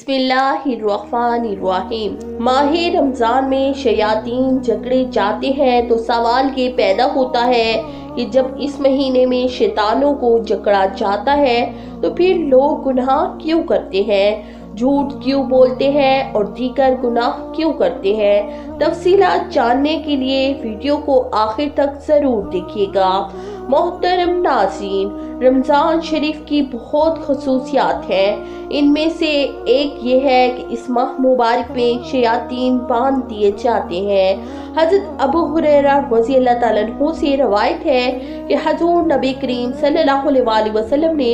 बिस्मिल्लाहिर्रहमानिर्रहीम। माह रमजान में शयातीन जकड़े जाते हैं तो सवाल ये पैदा होता है कि जब इस महीने में शैतानों को जकड़ा जाता है तो फिर लोग गुनाह क्यों करते हैं, झूठ क्यों बोलते हैं और दीगर गुनाह क्यों करते हैं। तफसीलात जानने के लिए वीडियो को आखिर तक जरूर देखिएगा। मोहतरम नाज़रीन, रमज़ान शरीफ की बहुत खसूसियात हैं। इनमें से एक ये है कि इस माह मुबारक में शयातीन बांध दिए जाते हैं। हज़रत अबू हुरैरा रज़ी अल्लाह ताला अन्हु से रवायत है कि हज़ूर नबी करीम सल्लल्लाहु अलैहि वसल्लम ने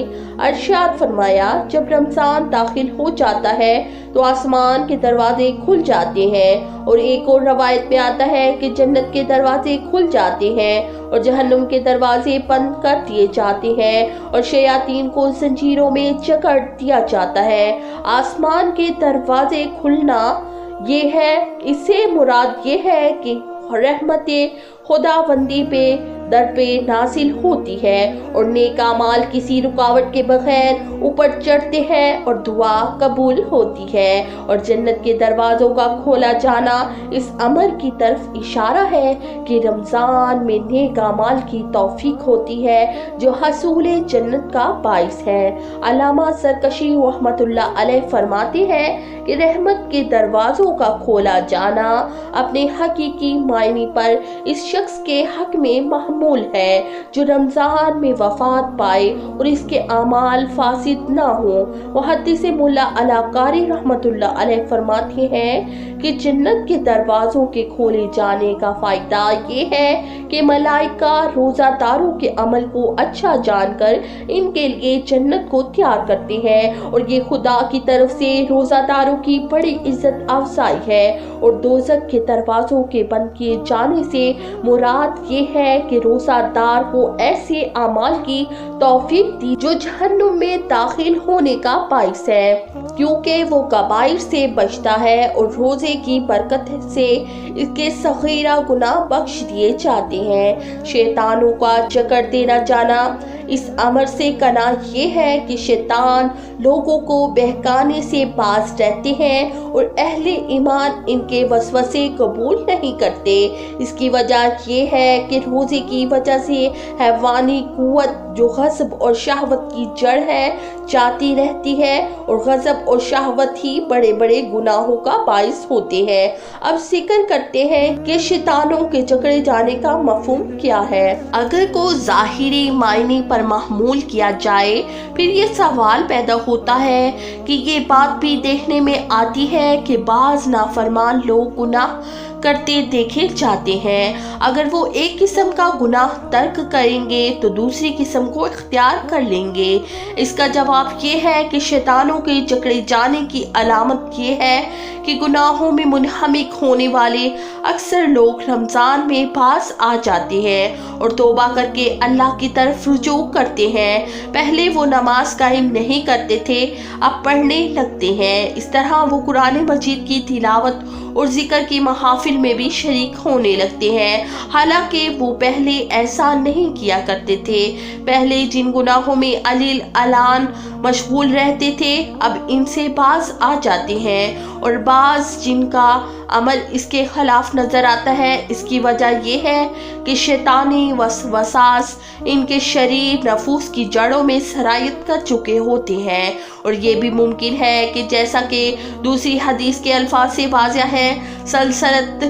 इरशाद फरमाया, जब रमज़ान दाखिल हो जाता है तो आसमान के दरवाजे खुल जाते हैं, और एक और रवायत में आता है कि जन्नत के दरवाजे खुल जाते हैं और जहन्नुम के दरवाजे बंद कर दिए जाते हैं और शयातीन को जंजीरों में जकड़ दिया जाता है। आसमान के दरवाजे खुलना ये है, इससे मुराद ये है कि रहमते खुदाबंदी पे दर पे नासिल होती है और नेक अमाल किसी रुकावट के बगैर ऊपर चढ़ते हैं और दुआ कबूल होती है, और जन्नत के दरवाजों का खोला जाना इस अमर की तरफ इशारा है कि रमज़ान में नेक अमाल की तौफीक होती है जो हसूल जन्नत का बाइस है। अल्लामा सरकशी रहमतुल्लाह अलैह फरमाते हैं कि रहमत के दरवाजों का खोला जाना अपने हकीकी मायने पर इस शख्स के हक में महमूल है जो रमजान में वफात पाए और इसके अमाल फासिद ना हो। मुहद्दिस मुल्ला अला कारी रहमतुल्लाह अलैह फरमाते हैं कि जन्नत के दरवाजों के खोले जाने का फायदा ये है कि मलाइका रोजादारों के अमल को अच्छा जानकर इनके लिए जन्नत को तैयार करते हैं, और ये खुदा की तरफ से रोजादारों की बड़ी इज्जत अफजाई है। और दोज़ख के दरवाजों के बंद किए जाने से मुराद ये है कि रोजादार को ऐसे अमाल की तौफीक दी जो जहन्नुम में दाखिल होने का बाइस है, क्योंकि वो कबाइर से बचता है और रोजे की बरकत से इसके सगीरा गुनाह बख्श दिए जाते हैं। शैतानों का जकड़ देना जाना इस अमर से कना ये है कि शैतान लोगों को बहकाने से बाज रहते हैं और अहले ईमान इनके वसवसे कबूल नहीं करते। इसकी वजह ये है कि रोजे की वजह से हैवानी कुव्वत जो गज़ब और शहवत की जड़ है जाती रहती है, और गज़ब और शहवत ही बड़े बड़े गुनाहों का बाइस होते हैं। अब जिक्र करते हैं कि शैतानों के जकड़े जाने का मफहूम क्या है। अगर को ज़ाहिरी मायने पर महमूल किया जाए फिर ये सवाल पैदा होता है कि ये बात भी देखने में आती है कि बाज नाफरमान लोग गुनाह करते देखे जाते हैं। अगर वो एक किस्म का गुनाह तर्क करेंगे तो दूसरी किस्म को इख्तियार कर लेंगे। इसका जवाब ये है कि शैतानों के जकड़े जाने की अलामत ये है कि गुनाहों में मुनहमिक होने वाले अक्सर लोग रमज़ान में पास आ जाते हैं और तौबा करके अल्लाह की तरफ रुजू करते हैं। पहले वो नमाज कायम नहीं करते थे, अब पढ़ने लगते हैं। इस तरह वो कुरान मजीद की तिलावत और जिक्र की महाफिल में भी शरीक होने लगते हैं, हालांकि वो पहले ऐसा नहीं किया करते थे। पहले जिन गुनाहों में अलील अलान मशगूल रहते थे अब इनसे बाज आ जाते हैं, और बाज जिनका अमल इसके खिलाफ नजर आता है। इसकी वजह यह है कि शैतानी वसवास इनके शरीर नफूस की जड़ों में सरायत कर चुके होते हैं, और ये भी मुमकिन है कि जैसा कि दूसरी हदीस के अल्फाज से वाज़िह है, सलसलत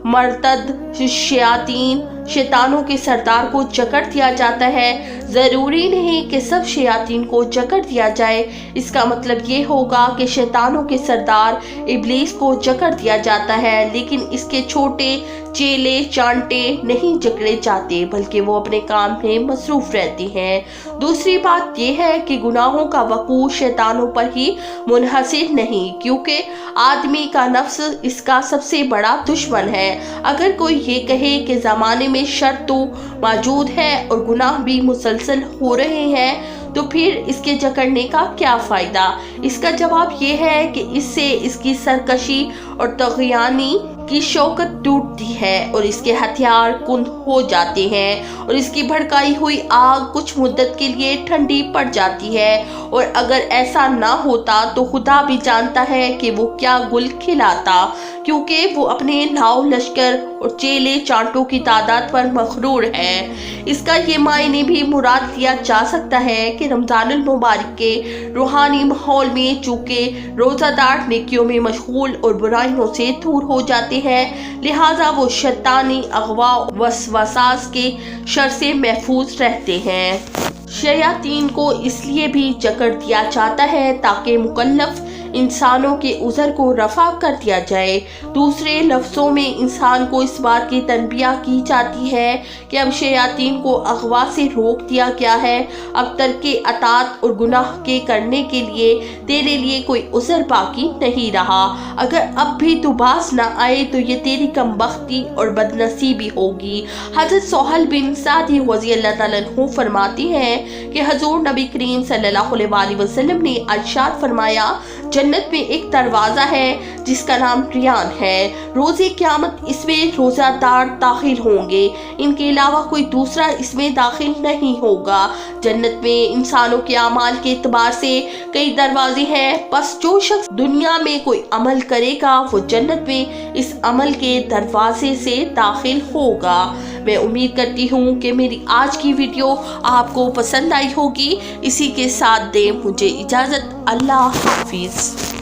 मर्तद शयातीन शैतानों के सरदार को जकड़ दिया जाता है। ज़रूरी नहीं कि सब शयातीन को जकड़ दिया जाए। इसका मतलब ये होगा कि शैतानों के सरदार इब्लीस को जकड़ दिया जाता है, लेकिन इसके छोटे चेले चांटे नहीं जकड़े जाते बल्कि वो अपने काम में मसरूफ रहते हैं। दूसरी बात यह है कि गुनाहों का वकूअ शैतानों पर ही मुनहसिर नहीं, क्योंकि आदमी का नफ्स इसका सबसे बड़ा दुश्मन है। अगर कोई ये कहे कि ज़माने में शर तो मौजूद है और गुनाह भी मुसलसल हो रहे हैं तो फिर इसके जकड़ने का क्या फ़ायदा। इसका जवाब ये है कि इससे इसकी सरकशी और तग़यानी की शौकत टूटती है और इसके हथियार कुंद हो जाते हैं और इसकी भड़काई हुई आग कुछ मुद्दत के लिए ठंडी पड़ जाती है। और अगर ऐसा ना होता तो खुदा भी जानता है कि वो क्या गुल खिलाता, क्योंकि वो अपने लाओ लश्कर और चेले चांटों की तादाद पर मखरूर है। इसका ये मायने भी मुराद लिया जा सकता है कि रमजानुल मुबारक के रूहानी माहौल में चूंकि रोज़ादार नेकियों में मशगूल और बुराइयों से दूर हो जाते हैं, लिहाजा वो शैतानी अगवा वसवास के शर से महफूज रहते हैं। शयातीन को इसलिए भी जकड़ दिया जाता है ताकि मुकल्लफ इंसानों के उज़र को रफा कर दिया जाए। दूसरे लफ्ज़ों में इंसान को इस बात की तनबिया की जाती है कि अब शयातीन को अगवा से रोक दिया गया है। अब तर्के अतात और गुनाह के करने के लिए तेरे लिए कोई उज़र बाकी नहीं रहा। अगर अब भी तू बाज ना आए तो ये तेरी कमबख्ती और बदनसीबी होगी। हज़रत सोहल बिन सादी रज़ी अल्लाह तआला अन्हु फरमाती हैं कि हज़ूर नबी करीम सल्लल्लाहु अलैहि वसल्लम ने इरशाद फरमाया, जन्नत में एक दरवाज़ा है जिसका नाम रियान है। रोज़े क़यामत इसमें रोज़ादार दाखिल होंगे, इनके अलावा कोई दूसरा इसमें दाखिल नहीं होगा। जन्नत में इंसानों के अमाल के एतबार से कई दरवाजे हैं, बस जो शख्स दुनिया में कोई अमल करेगा वो जन्नत में इस अमल के दरवाजे से दाखिल होगा। मैं उम्मीद करती हूँ कि मेरी आज की वीडियो आपको पसंद आई होगी। इसी के साथ दे मुझे इजाज़त। अल्लाह हाफिज़।